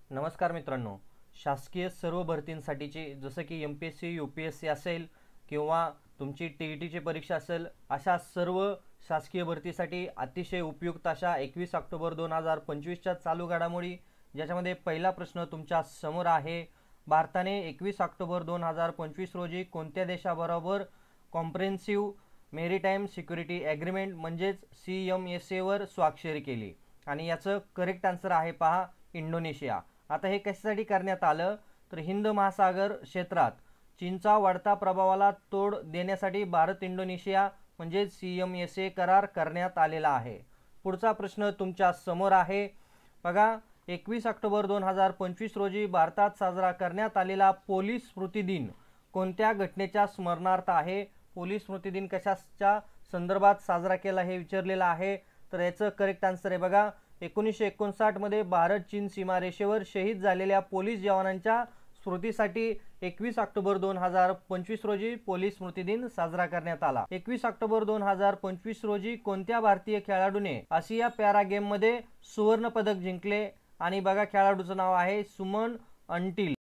नमस्कार मित्रांनो, शासकीय सर्व भरतींसाठीची जसं की MPSC UPSC असेल किंवा तुमची TETची परीक्षा असेल, अशा सर्व शासकीय भरतीसाठी अतिशय उपयुक्त अशा 21 ऑक्टोबर 2025च्या चालू घडामोडी, ज्याच्यामध्ये पहिला प्रश्न तुमच्या समोर आहे. भारताने 21 ऑक्टोबर 2025 रोजी कोणत्या देशाबरोबर कॉम्प्रिहेन्सिव्ह मेरीटाईम सिक्युरिटी ॲग्रीमेंट म्हणजेच CMSA वर स्वाक्षरी केली? आणि याचं करेक्ट आन्सर आहे पहा, इंडोनेशिया. आता हे कशासाठी करण्यात आलं तर हिंद महासागर क्षेत्रात चीनचा वाढता प्रभावाला तोड देण्यासाठी भारत इंडोनेशिया म्हणजे CMSA करार करण्यात आलेला आहे. पुढचा प्रश्न तुमच्या समोर आहे. बघा, 21 ऑक्टोबर 2025 रोजी भारतात साजरा करण्यात आलेला पोलीस स्मृती दिन कोणत्या घटनेच्या स्मरणार्थ आहे? पोलीस स्मृती दिन कशाच्या संदर्भात साजरा केला हे विचारलेलं आहे. तर याचं करेक्ट आन्सर आहे बघा, 1959 मध्ये भारत चीन सीमारेषेवर शहीद झालेल्या पोलीस जवानांच्या स्मृतीसाठी 21 ऑक्टोबर 2025 रोजी पोलीस स्मृती दिन साजरा करण्यात आला. 21 ऑक्टोबर 2025 रोजी कोणत्या भारतीय खेळाडूने आशिया पॅरा गेम मध्ये सुवर्ण पदक जिंकले? आणि बघा, खेळाडूचं नाव आहे सुमन अंटिल.